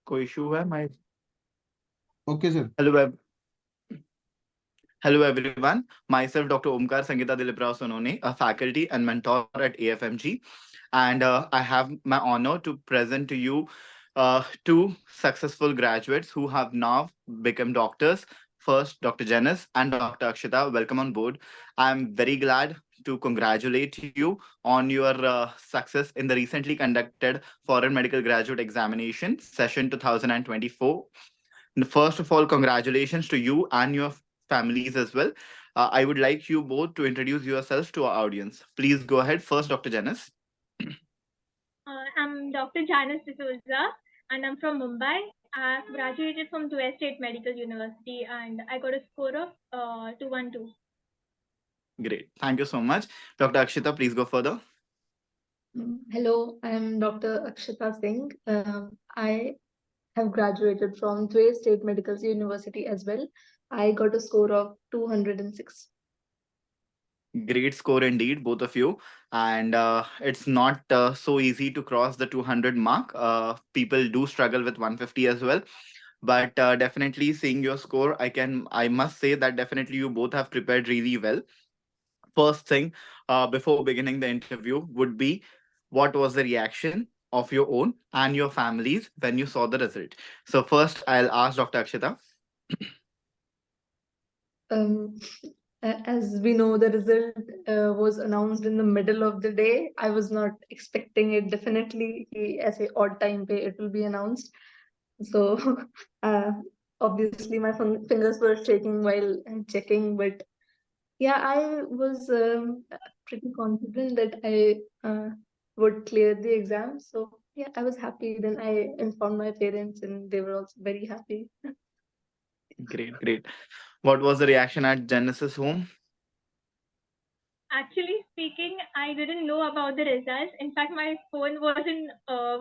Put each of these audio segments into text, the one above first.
कोई issue है my Okay, sir. Hello everyone. Myself Dr. Omkar Sangeeta Dilip Rao Sonone, a faculty and mentor at AFMG, and I have my honor to present to you two successful graduates who have now become doctors. First, Dr. Janice and Dr. Akshita. Welcome on board. I'm very glad to congratulate you on your success in the recently conducted Foreign Medical Graduate Examination session 2024. First of all, congratulations to you and your families as well. I would like you both to introduce yourselves to our audience. Please go ahead. First, Dr. Janice. I'm Dr. Janice D'Souza, and I'm from Mumbai. I graduated from US State Medical University, and I got a score of 212. Great. Thank you so much. Dr. Akshita, please go further. Hello, I'm Dr. Akshita Singh. I have graduated from US State Medical University as well. I got a score of 206. Great score indeed, both of you. And it's not so easy to cross the 200 mark. People do struggle with 150 as well. But definitely seeing your score, I must say that definitely you both have prepared really well. First thing, before beginning the interview, would be what was the reaction of your own and your families when you saw the result? So, first, I'll ask Dr. Akshita. Um, as we know, the result was announced in the middle of the day. I was not expecting it. Definitely, as a odd time pay, it will be announced. So, uh, obviously, my fingers were shaking while checking, but yeah, I was pretty confident that I would clear the exam. So yeah, I was happy. Then I informed my parents, and they were also very happy. Great, great. What was the reaction at Genesis home? Actually speaking, I didn't know about the results. In fact, my phone wasn't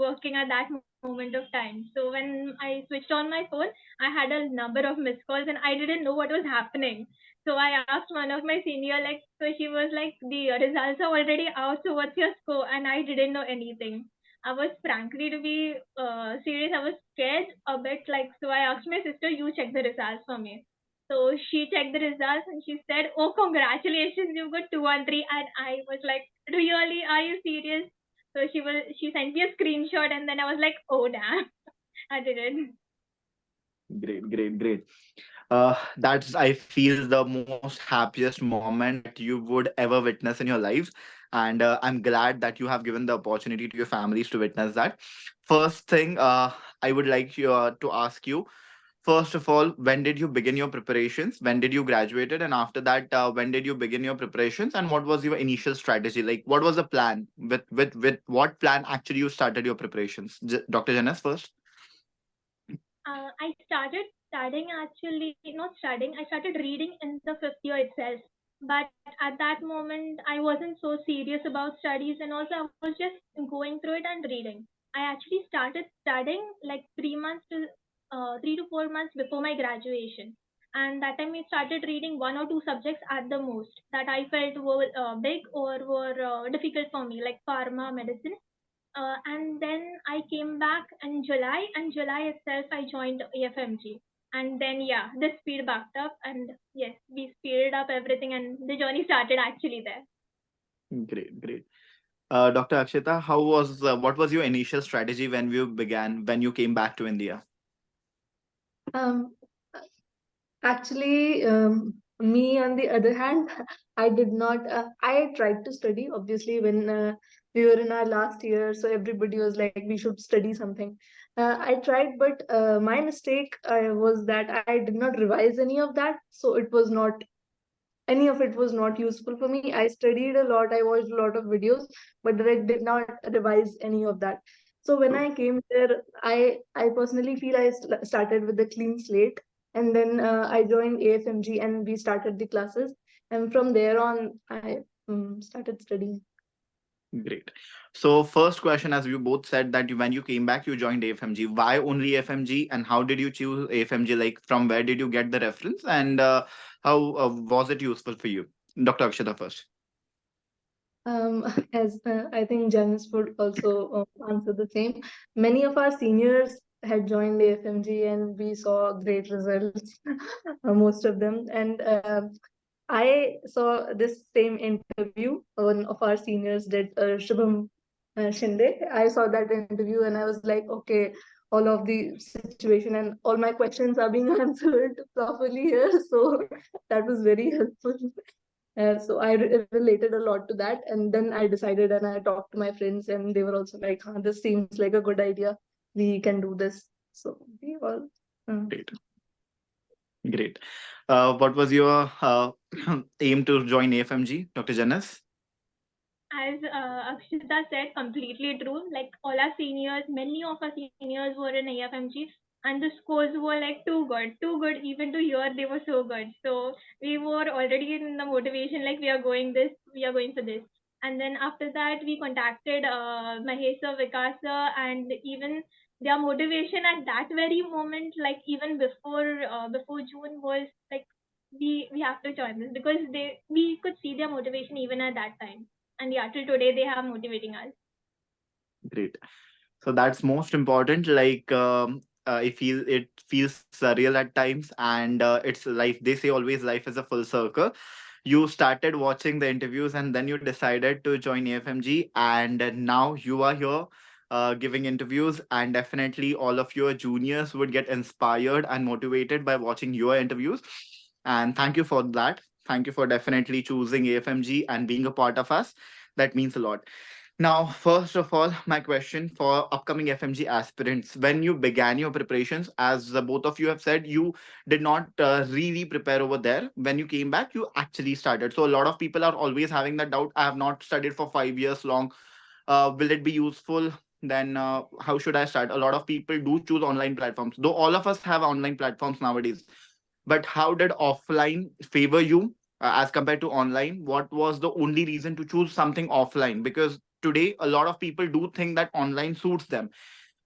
working at that moment of time. So when I switched on my phone, I had a number of missed calls, and I didn't know what was happening. So I asked one of my senior, like, so she was like, the results are already out. So what's your score? And I didn't know anything. I was frankly, to be serious, I was scared a bit. Like, so I asked my sister, you check the results for me. So she checked the results and she said, "Oh, congratulations, you got 213." And I was like, "Really? Are you serious?" So she sent me a screenshot, and then I was like, "Oh damn, I didn't." Great, great, great. That's, I feel, the most happiest moment that you would ever witness in your lives. And I'm glad that you have given the opportunity to your families to witness that. First thing, I would like you to ask you, first of all, when did you begin your preparations? When did you graduated? And after that, when did you begin your preparations? And what was your initial strategy? Like, what was the plan? With what plan actually you started your preparations? Dr. Janas first. I started studying, actually, not studying, I started reading in the fifth year itself. But at that moment, I wasn't so serious about studies, and also I was just going through it and reading. I actually started studying like 3 to 4 months before my graduation. And that time I started reading one or two subjects at the most that I felt were big or were difficult for me, like pharma, medicine. And then I came back in July, and July itself I joined FMG. And then yeah, the speed backed up, and yes, we speeded up everything, and the journey started actually there. Great, great. Dr. Akshita, what was your initial strategy when you came back to India? Um, Actually, me on the other hand, I did not. I tried to study. Obviously, when we were in our last year, so everybody was like, "We should study something." I tried, but my mistake was that I did not revise any of that. So it was not any of it was not useful for me. I studied a lot. I watched a lot of videos, but I did not revise any of that. So when I came there, I personally feel I started with a clean slate, and then I joined AFMG, and we started the classes, and from there on, I started studying. Great. So, first question, as you both said that when you came back, you joined AFMG. Why only AFMG, and how did you choose AFMG? Like, from where did you get the reference, and how was it useful for you? Dr. Akshita first. As I think Janice would also answer the same. Many of our seniors had joined AFMG and we saw great results, most of them. And I saw this same interview one of our seniors did, Shubham Shinde. I saw that interview and I was like, okay, all of the situation and all my questions are being answered properly here. So that was very helpful. So I related a lot to that, and then I decided and I talked to my friends, and they were also like, huh, "This seems like a good idea. We can do this." So we all. Great. Great. What was your aim to join AFMG, Dr. Janas? As Akshita said, completely true. Like all our seniors, many of our seniors were in AFMG, and the scores were like too good. Even to hear they were so good. So we were already in the motivation, like we are going for this. And then after that, we contacted Mahesa, Vikasa, and even their motivation at that very moment, like even before June, was like we have to join this because we could see their motivation even at that time, and yeah, till today they are motivating us. Great. So that's most important. Like it feels surreal at times, and it's life. They say always life is a full circle. You started watching the interviews, and then you decided to join AFMG, and now you are here. Giving interviews, and definitely all of your juniors would get inspired and motivated by watching your interviews. And thank you for that. Thank you for definitely choosing AFMG and being a part of us. That means a lot. Now, first of all, my question for upcoming FMG aspirants: when you began your preparations, as both of you have said, you did not really prepare over there. When you came back, you actually started. So, a lot of people are always having that doubt: I have not studied for 5 years long. Will it be useful? Then, how should I start? A lot of people do choose online platforms, though all of us have online platforms nowadays. But how did offline favor you as compared to online? What was the only reason to choose something offline? Because today a lot of people do think that online suits them,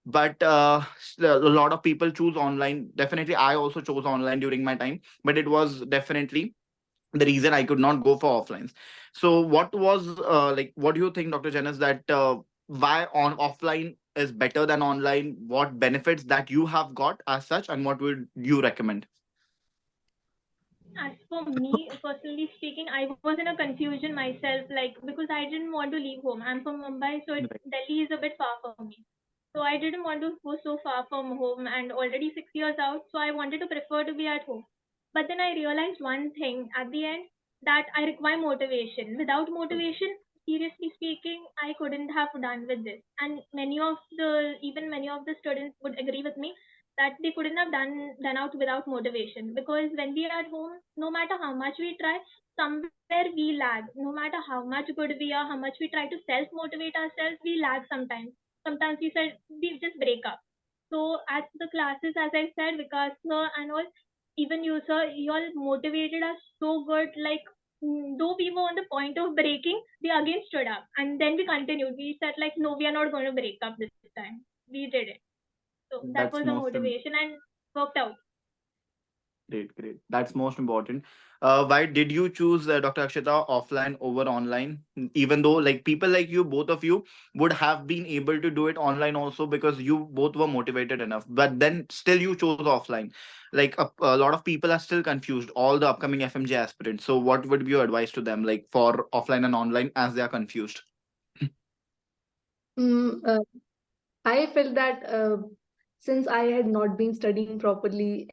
but a lot of people choose online. Definitely I also chose online during my time, but it was definitely the reason I could not go for offlines. So what was like, what do you think, Dr. Janice, that why on offline is better than online? What benefits that you have got as such, and what would you recommend? As for me, personally speaking, I was in a confusion myself, like because I didn't want to leave home. I'm from Mumbai, so Right. Delhi is a bit far for me. So I didn't want to go so far from home and already 6 years out. So I wanted to prefer to be at home. But then I realized one thing at the end, that I require motivation. Without motivation, seriously speaking, I couldn't have done with this. And many of the students would agree with me that they couldn't have done out without motivation, because when we are at home, no matter how much we try, somewhere we lag. No matter how much good we are, how much we try to self motivate ourselves, we lag sometimes we just break up. So at the classes, as I said, because sir and all, even you sir, you all motivated us so good, like though we were on the point of breaking, we again stood up and then we continued. We said like, no, we are not going to break up this time. We did it. So that That's was the most motivation and worked out. great, great. That's most important. Why did you choose Dr. Akshita offline over online? Even though, like, people like you, both of you would have been able to do it online also because you both were motivated enough. But then still you chose offline. Like, a lot of people are still confused, all the upcoming FMG aspirants. So, what would be your advice to them, like, for offline and online, as they are confused? Mm, I felt that since I had not been studying properly,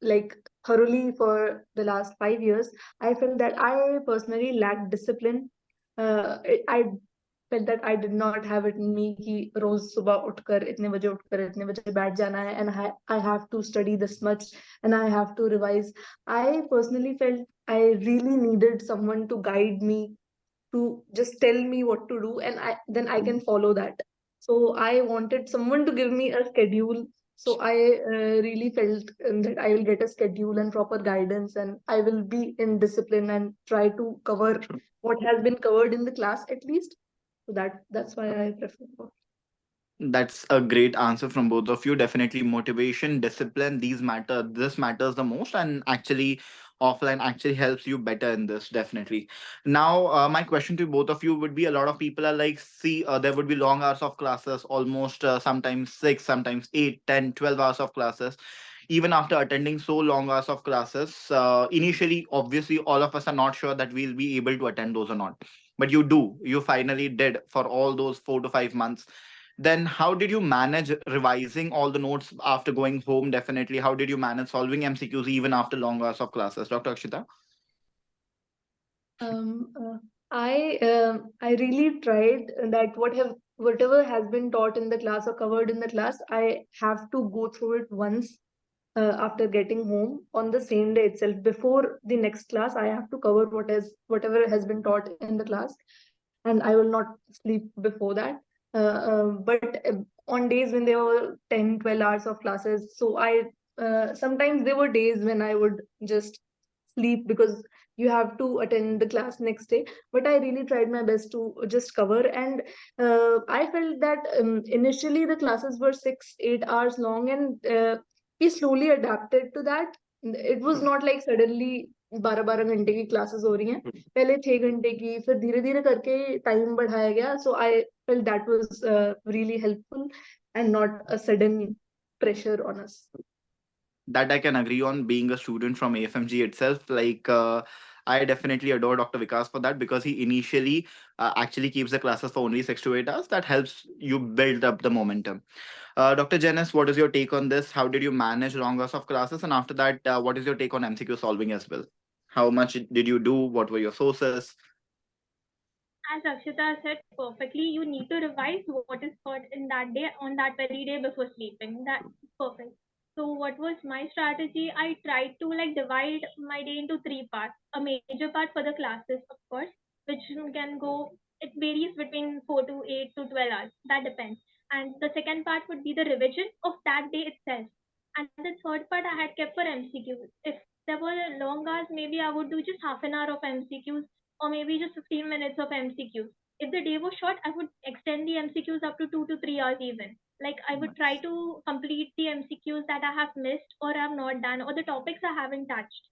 like thoroughly for the last 5 years, I felt that I personally lacked discipline. I felt that I did not have it in me कि रोज सुबह उठकर इतने बजे बैठ जाना है and I have to study this much and I have to revise. I personally felt I really needed someone to guide me, to just tell me what to do, and I can follow that. So I wanted someone to give me a schedule. So I really felt that I will get a schedule and proper guidance, and I will be in discipline and try to cover what has been covered in the class at least. So that's why I prefer. That's a great answer from both of you. Definitely motivation, discipline, these matter. This matters the most. And actually, offline actually helps you better in this, definitely. Now, my question to both of you would be, a lot of people are like, see, there would be long hours of classes, almost sometimes 6, sometimes 8, 10, 12 hours of classes. Even after attending so long hours of classes, initially, obviously, all of us are not sure that we'll be able to attend those or not. But you finally did for all those 4 to 5 months. Then how did you manage revising all the notes after going home? Definitely. How did you manage solving MCQs even after long hours of classes, Dr. Akshita? Um, uh, I really tried that whatever has been taught in the class or covered in the class, I have to go through it once after getting home on the same day itself. Before the next class, I have to cover whatever has been taught in the class, and I will not sleep before that. But on days when there were 10, 12 hours of classes, so I sometimes there were days when I would just sleep because you have to attend the class next day. But I really tried my best to just cover, and I felt that initially the classes were 6, 8 hours long, and we slowly adapted to that. It was not like suddenly 12-12 घंटे की classes हो रही हैं, पहले 6 घंटे की, फिर धीरे धीरे करके टाइम बढ़ाया गया. So I felt that was really helpful and not a sudden pressure on us. That I can agree on, being a student from AFMG itself. Like, I definitely adore Dr. Vikas for that, because he initially actually keeps the classes for only 6 to 8 hours. That helps you build up the momentum. Dr. Janice, what is your take on this? How did you manage long hours of classes? And after that, what is your take on MCQ solving as well? How much did you do? What were your sources? As Akshita said perfectly, you need to revise what is taught in that day on that very day before sleeping. That's perfect. So what was my strategy? I tried to like divide my day into three parts. A major part for the classes, of course, which can go, it varies between 4 to 8 to 12 hours. That depends. And the second part would be the revision of that day itself. And the third part I had kept for MCQs. If there were long hours, maybe I would do just half an hour of MCQs, or maybe just 15 minutes of MCQs. If the day was short, I would extend the MCQs up to 2 to 3 hours even. Like I would try to complete the MCQs that I have missed or have not done, or the topics I haven't touched.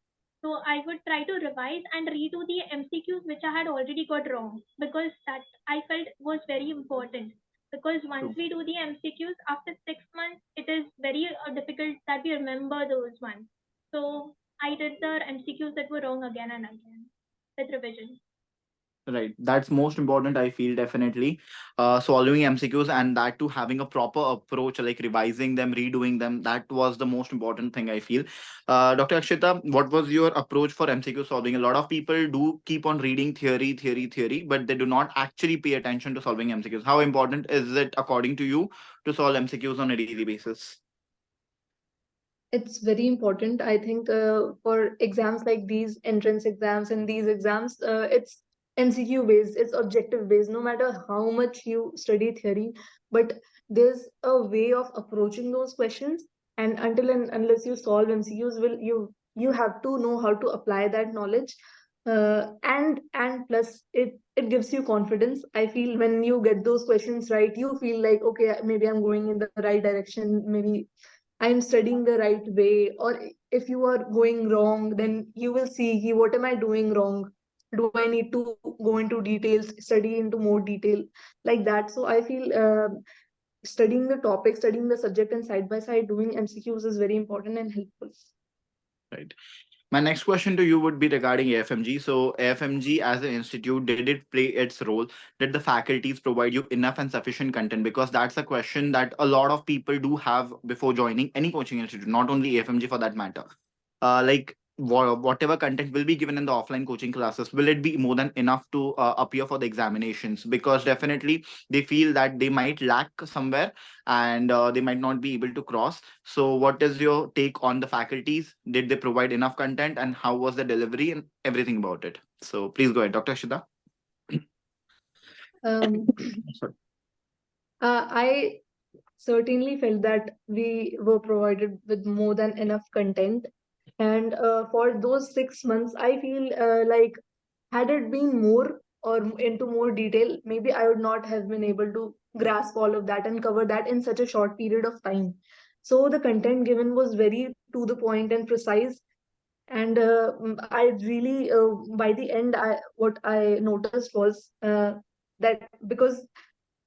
So I would try to revise and redo the MCQs which I had already got wrong, because that I felt was very important. Because once we do the MCQs after 6 months, it is very difficult that we remember those ones. So I did the MCQs that were wrong again and again with revision. Right. That's most important, I feel, definitely. Solving MCQs, and that too having a proper approach, like revising them, redoing them. That was the most important thing, I feel. Dr. Akshita, what was your approach for MCQ solving? A lot of people do keep on reading theory, but they do not actually pay attention to solving MCQs. How important is it, according to you, to solve MCQs on a daily basis? It's very important. I think for exams like these, entrance exams and these exams, it's MCQ based, it's objective based, no matter how much you study theory, but there's a way of approaching those questions. And until and unless you solve MCQs, you have to know how to apply that knowledge. And plus it gives you confidence. I feel when you get those questions right, you feel like, okay, maybe I'm going in the right direction, maybe I'm studying the right way. Or if you are going wrong, then you will see, what am I doing wrong? Do I need to go into details, study into more detail, like that? So I feel studying the topic, studying the subject, and side by side doing MCQs is very important and helpful. Right. My next question to you would be regarding AFMG. So, AFMG as an institute, did it play its role? Did the faculties provide you enough and sufficient content? Because that's a question that a lot of people do have before joining any coaching institute, not only AFMG for that matter. Like, whatever content will be given in the offline coaching classes, will it be more than enough to appear for the examinations? Because definitely they feel that they might lack somewhere, and they might not be able to cross. So what is your take on the faculties? Did they provide enough content, and how was the delivery and everything about it? So please go ahead, Dr. Shida. Um, Sorry. I certainly felt that we were provided with more than enough content. And for those 6 months, I feel like had it been more or into more detail, maybe I would not have been able to grasp all of that and cover that in such a short period of time. So the content given was very to the point and precise. And I really, by the end, what I noticed was that because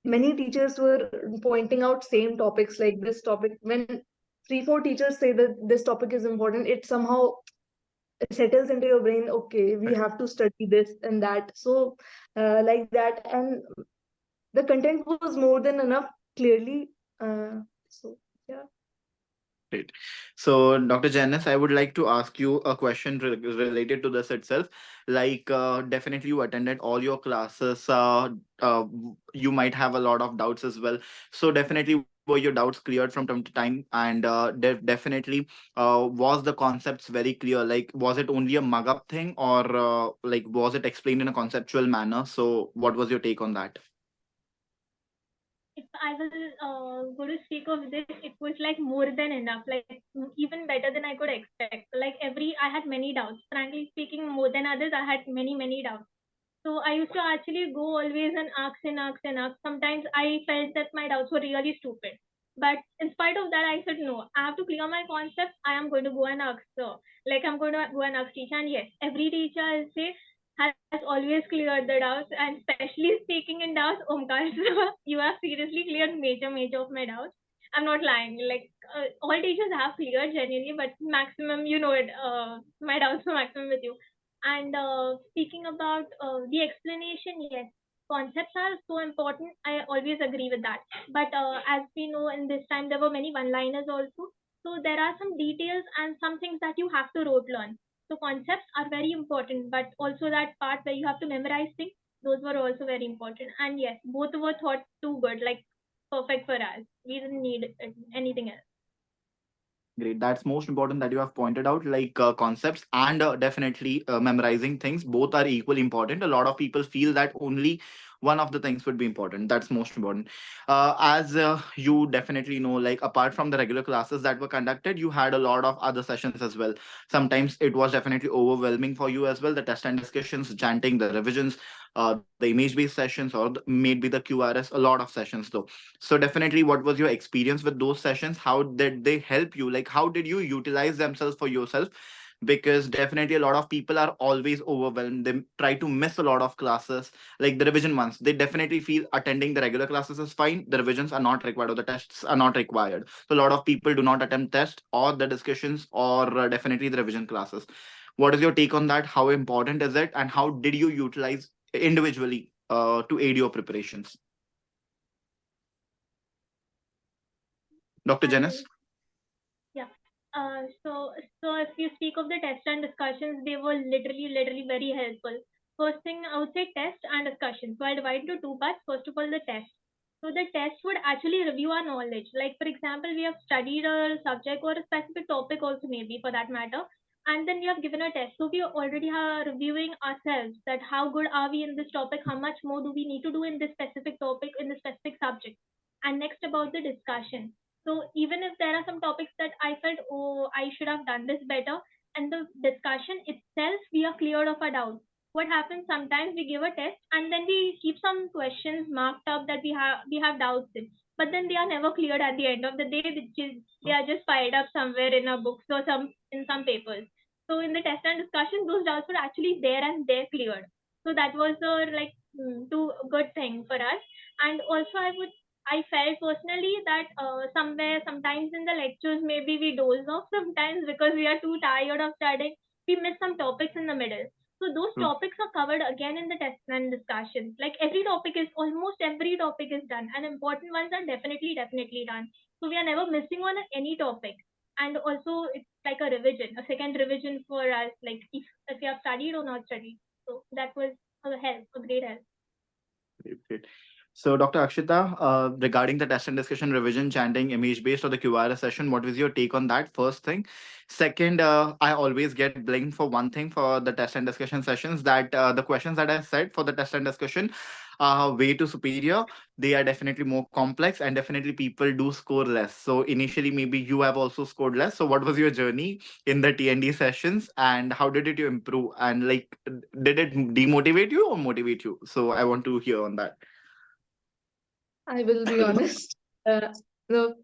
many teachers were pointing out same topics, like this topic, when 3-4 teachers say that this topic is important, it somehow settles into your brain. Okay, we have to study this and that. So like that, and the content was more than enough, clearly. So yeah. Great. So, Dr. Janice, I would like to ask you a question related to this itself. Like, definitely you attended all your classes. You might have a lot of doubts as well. So, definitely were your doubts cleared from time to time? And definitely, was the concepts very clear? Like, was it only a mug up thing, or like was it explained in a conceptual manner? So, what was your take on that? If I will go to speak of this, it was like more than enough, like even better than I could expect. Like I had many doubts. Frankly speaking, more than others, I had many doubts. So I used to actually go always and ask and ask and ask. Sometimes I felt that my doubts were really stupid. But in spite of that, I said, no, I have to clear my concepts. I am going to go and ask sir. Like I'm going to go and ask teacher. And yes, every teacher, I'll say, has always cleared the doubts. And especially speaking in doubts, Omkar, you have seriously cleared major of my doubts. I'm not lying. Like all teachers have cleared genuinely, but maximum, you know it. My doubts were maximum with you. And speaking about the explanation, yes, concepts are so important. I always agree with that. But as we know, in this time, there were many one-liners also. So there are some details and some things that you have to rote learn. So concepts are very important, but also that part where you have to memorize things, those were also very important. And yes, both were thought too good, like perfect for us. We didn't need anything else. Great. That's most important that you have pointed out, like concepts and definitely memorizing things. Both are equally important. A lot of people feel that only one of the things would be important. That's most important. As you definitely know, like apart from the regular classes that were conducted, you had a lot of other sessions as well. Sometimes it was definitely overwhelming for you as well. The test and discussions, chanting, the revisions, the image-based sessions, or maybe the QRS. A lot of sessions though. So definitely, what was your experience with those sessions? How did they help you? Like, how did you utilize themselves for yourself? Because definitely a lot of people are always overwhelmed. They try to miss a lot of classes, like the revision ones. They definitely feel attending the regular classes is fine. The revisions are not required, or the tests are not required. So a lot of people do not attempt tests or the discussions, or definitely the revision classes. What is your take on that? How important is it, and how did you utilize individually to aid your preparations? Dr. I Janice? Yeah. So if you speak of the test and discussions, they were literally very helpful. First thing, I would say test and discussion. So I'll divide into two parts. First of all, the test. So the test would actually review our knowledge. Like for example, we have studied a subject or a specific topic also, maybe for that matter, and then we have given a test. So we already are reviewing ourselves, that how good are we in this topic, how much more do we need to do in this specific topic, in this specific subject. And next, about the discussion. So even if there are some topics that I felt, oh, I should have done this better, and the discussion itself, we are cleared of our doubts. What happens sometimes, we give a test and then we keep some questions marked up that we have doubts in, but then they are never cleared at the end of the day. They are just piled up somewhere in our books or in some papers. So in the test and discussion, those doubts were actually there and they're cleared. So that was a like two good thing for us. And also I felt personally that sometimes in the lectures, maybe we doze off sometimes because we are too tired of studying. We miss some topics in the middle. So those True. topics are covered again in the test and discussions. Like almost every topic is done, and important ones are definitely done. So we are never missing on any topic. And also it's like a revision, a second revision for us, like if you have studied or not studied. So that was a great help. Great, great. So, Dr. Akshita, regarding the test and discussion, revision, chanting, image based, or the QRS session, what was your take on that? First thing. Second, I always get blamed for one thing for the test and discussion sessions, that the questions that I said for the test and discussion are way too superior. They are definitely more complex, and definitely people do score less. So, initially, maybe you have also scored less. So, what was your journey in the TND sessions, and how did it you improve? And like, did it demotivate you or motivate you? So, I want to hear on that. I will be honest. The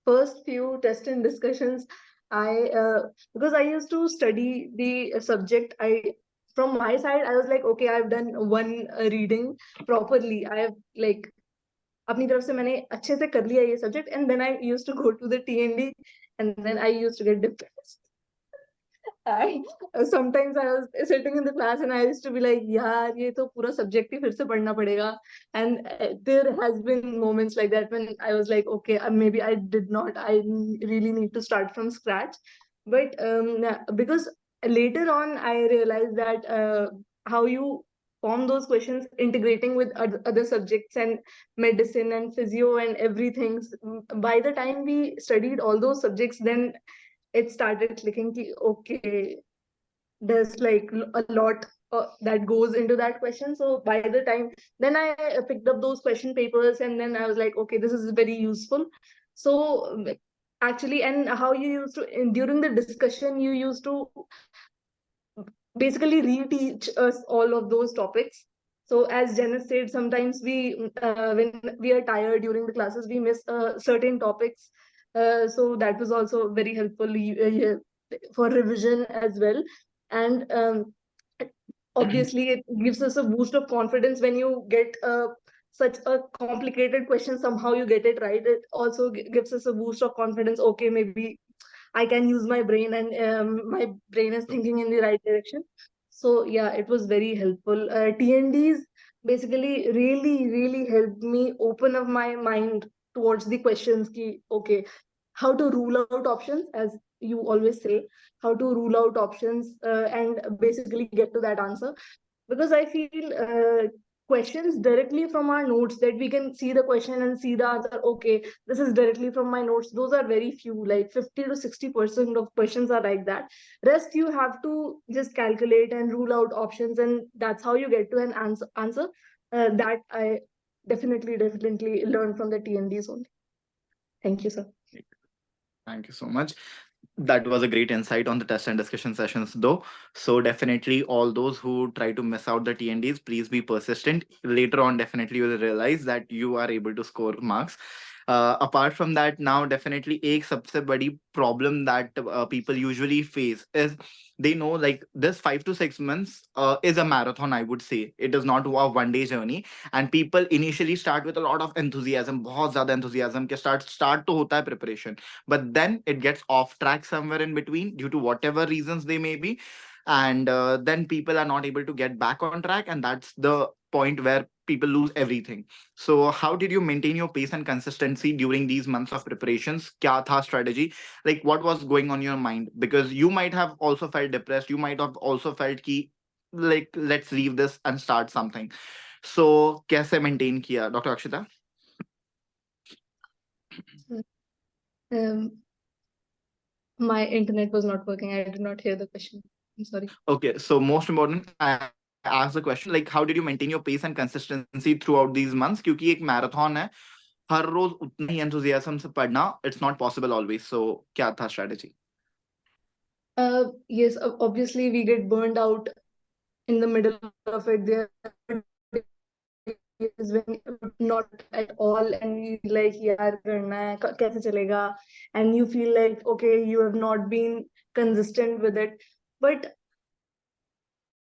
first few test and discussions, Because I used to study the subject, from my side I was like, okay, I've done one reading properly. I have like अपनी तरफ से मैंने अच्छे से कर लिया ये subject, and then I used to go to the TND, and then I used to get depressed. I sometimes I was sitting in the class and I used to be like, यार ये तो पूरा subject ही फिर से पढ़ना पड़ेगा. And there has been moments like that when I was like, okay, maybe I did not. I really need to start from scratch. But because later on I realized that how you form those questions integrating with other subjects and medicine and physio and everything. By the time we studied all those subjects, then it started clicking ki, okay, there's like a lot that goes into that question. So by the time then I picked up those question papers, and then I was like, okay, this is very useful. So actually, and how you used to during the discussion, you used to basically reteach us all of those topics. So as Janice said, sometimes we when we are tired during the classes, we miss certain topics. So that was also very helpful for revision as well. And obviously it gives us a boost of confidence when you get such a complicated question, somehow you get it right. It also gives us a boost of confidence. Okay, maybe I can use my brain, and my brain is thinking in the right direction. So yeah, it was very helpful. TNDs basically really helped me open up my mind towards the questions. Ki, okay, how to rule out options, as you always say, how to rule out options and basically get to that answer. Because I feel questions directly from our notes, that we can see the question and see the answer, okay, this is directly from my notes, those are very few, like 50 to 60% of questions are like that. Rest you have to just calculate and rule out options, and that's how you get to an answer. That I definitely learned from the TNDs only. Thank you, sir. Thank you so much. That was a great insight on the test and discussion sessions, though. So definitely, all those who try to miss out the TNDs, please be persistent. Later on, definitely you will realize that you are able to score marks. Apart from that, now definitely एक सबसे बड़ी problem that people usually face is they know like this 5 to 6 months is a marathon. I would say it is not a one-day journey, and people initially start with a lot of enthusiasm, बहुत ज़्यादा enthusiasm के start तो होता है preparation, but then it gets off track somewhere in between due to whatever reasons they may be, and then people are not able to get back on track, and that's the point where people lose everything. So how did you maintain your pace and consistency during these months of preparations? Kya tha strategy? Like what was going on in your mind? Because you might have also felt depressed, you might have also felt ki like let's leave this and start something. So kaise maintain kiya, Dr. Akshita? um, my internet was not working, I did not hear the question, I'm sorry. Okay, so most important, I asked the question like, how did you maintain your pace and consistency throughout these months? क्योंकि एक marathon है, हर रोज उतना ही enthusiasm से पढ़ना, it's not possible always. So क्या था strategy? Yes, obviously we get burned out in the middle of it. There is when not at all, and you like, yaar karna hai, kaise chalega, and you feel like, okay, you have not been consistent with it. But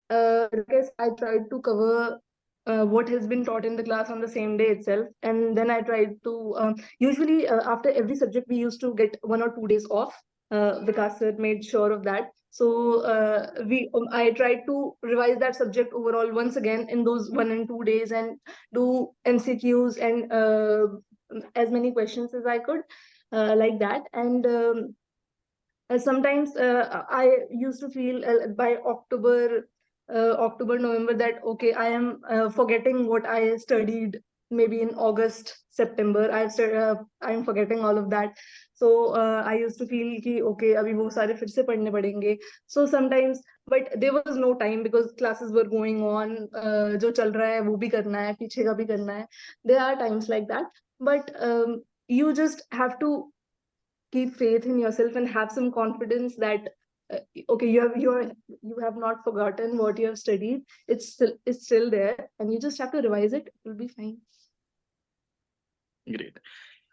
I guess I tried to cover what has been taught in the class on the same day itself, and then I tried to usually after every subject we used to get 1 or 2 days off. Vikas sir made sure of that. So I tried to revise that subject overall once again in those 1 and 2 days, and do MCQs and as many questions as I could, like that. And sometimes I used to feel by October, November, that okay, I am forgetting what I studied maybe in August, September. I am forgetting all of that. So I used to feel कि okay, अभी वो सारे फिर से पढ़ने पड़ेंगे. So sometimes, but there was no time because classes were going on. जो चल रहा है वो भी करना है, पीछे का भी करना है. There are times like that, but you just have to keep faith in yourself and have some confidence that okay, you have not forgotten what you have studied. It's still there, and you just have to revise it. It will be fine. Great.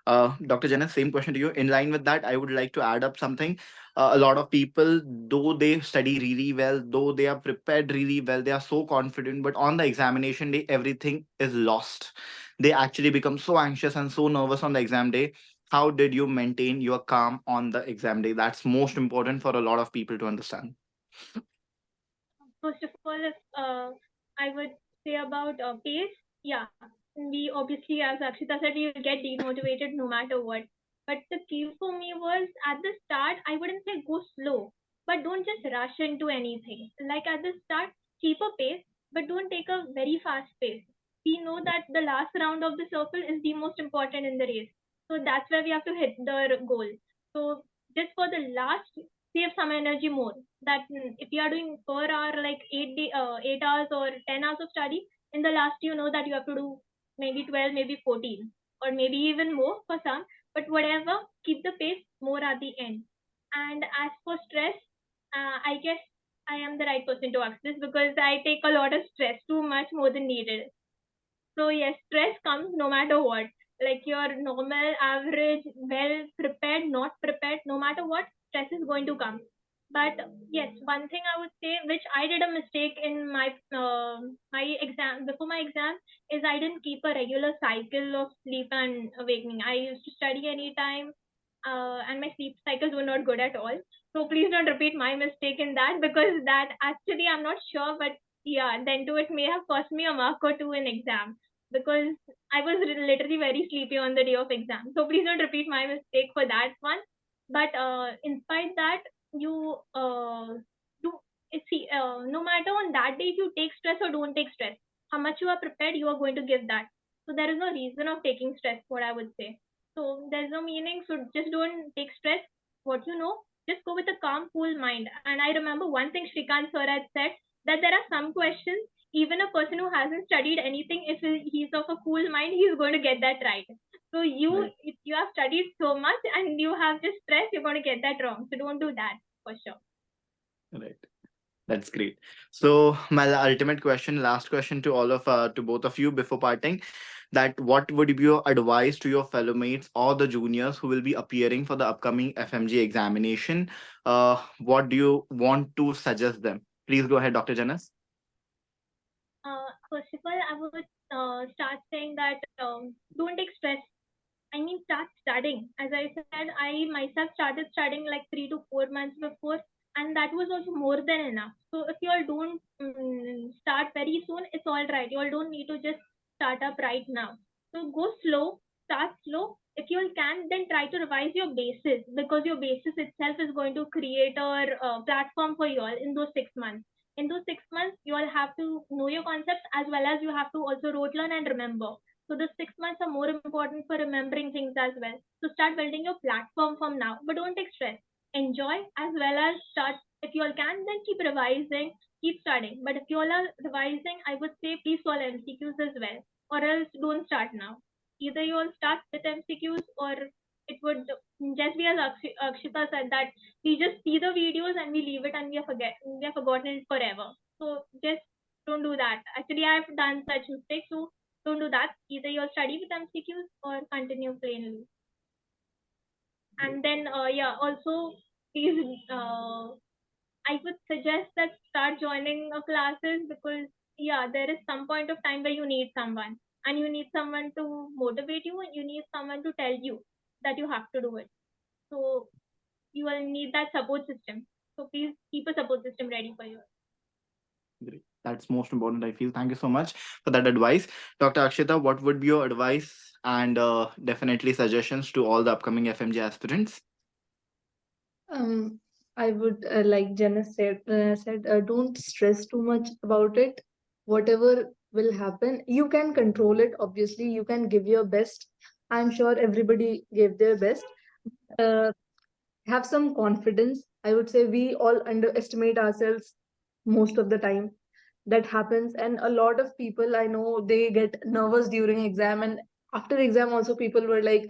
Dr. Janet, same question to you. In line with that, I would like to add up something. A lot of people, though they study really well, though they are prepared really well, they are so confident, but on the examination day, everything is lost. They actually become so anxious and so nervous on the exam day. How did you maintain your calm on the exam day? That's most important for a lot of people to understand. First of all, if I would say about pace, yeah, we obviously, as Akshita said, you get demotivated no matter what. But the key for me was at the start, I wouldn't say go slow, but don't just rush into anything. Like at the start, keep a pace, but don't take a very fast pace. We know that the last round of the circle is the most important in the race. So that's where we have to hit the goal. So just for the last, save some energy more. That if you are doing per hour like 8 hours or 10 hours of study, in the last you know that you have to do maybe 12, maybe 14, or maybe even more for some. But whatever, keep the pace more at the end. And as for stress, I guess I am the right person to ask this because I take a lot of stress, too much more than needed. So yes, stress comes no matter what. Like your normal, average, well prepared, not prepared, no matter what, stress is going to come. But yes, one thing I would say, which I did a mistake in my exam before my exam, is I didn't keep a regular cycle of sleep and awakening. I used to study anytime, and my sleep cycles were not good at all. So please don't repeat my mistake in that because that actually I'm not sure, but yeah, then too it may have cost me a mark or two in exam because I was literally very sleepy on the day of exam. So please don't repeat my mistake for that one. But in spite that, you do see no matter on that day if you take stress or don't take stress, how much you are prepared, you are going to give that. So there is no reason of taking stress. What I would say. So there's no meaning. So just don't take stress. What you know, just go with a calm, cool mind. And I remember one thing Shrikant sir had said that there are some questions even a person who hasn't studied anything, if he's of a cool mind, he's going to get that right. So Right. if you have studied so much and you have just stress, you're going to get that wrong. So don't do that for sure. Right. That's great. So my ultimate question, last question to all of to both of you before parting, that what would be your advice to your fellow mates or the juniors who will be appearing for the upcoming FMG examination? What do you want to suggest them? Please go ahead, Dr. Janas. First of all, I would start saying that don't take stress. I mean, start studying. As I said, I myself started studying like 3 to 4 months before, and that was also more than enough. So if you all don't start very soon, it's all right. You all don't need to just start up right now. So go slow, start slow. If you all can, then try to revise your basis because your basis itself is going to create a platform for you all in those 6 months. In those 6 months, you all have to know your concepts as well as you have to also rote learn and remember. So the 6 months are more important for remembering things as well. So start building your platform from now, but don't take stress. Enjoy as well as start. If you all can, then keep revising, keep studying. But if you all are revising, I would say please solve MCQs as well, or else don't start now. Either you all start with MCQs, or it would just be as Akshita said that we just see the videos and we leave it and we have forgotten it forever. So just don't do that. Actually, I have done such mistakes. So don't do that. Either you'll study with MCQs or continue plainly. And then, yeah, also, please, I would suggest that start joining classes because, yeah, there is some point of time where you need someone and you need someone to motivate you and you need someone to tell you that you have to do it. So you will need that support system. So please keep a support system ready for you. Great. That's most important, I feel. Thank you so much for that advice. Dr. Akshita, what would be your advice and definitely suggestions to all the upcoming FMG aspirants? Um, I would like Janice said don't stress too much about it. Whatever will happen, you can control it. Obviously, you can give your best. I'm sure everybody gave their best. Uh, have some confidence. I would say we all underestimate ourselves most of the time. That happens, and a lot of people I know they get nervous during exam, and after exam also people were like,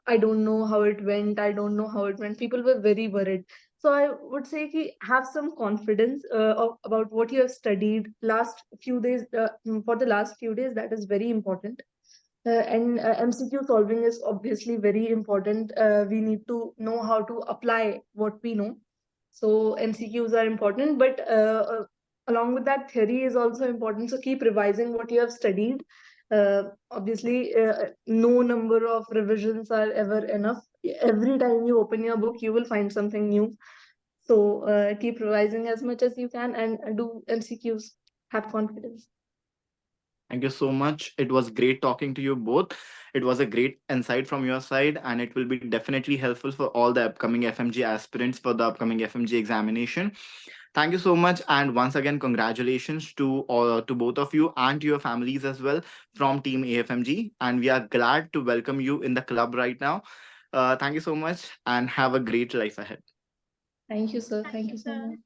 I don't know how it went. I don't know how it went. People were very worried. So I would say ki have some confidence about what you have studied last few days. For the last few days, that is very important. and MCQ solving is obviously very important. We need to know how to apply what we know. So MCQs are important, but along with that, theory is also important. So keep revising what you have studied. Obviously, no number of revisions are ever enough. Every time you open your book, you will find something new. So keep revising as much as you can and do MCQs. Have confidence. Thank you so much. It was great talking to you both. It was a great insight from your side, and it will be definitely helpful for all the upcoming FMG aspirants for the upcoming FMG examination. Thank you so much, and once again, congratulations to both of you and to your families as well from Team AFMG. And we are glad to welcome you in the club right now. Thank you so much, and have a great life ahead. Thank you, sir. Thank you so sir. much.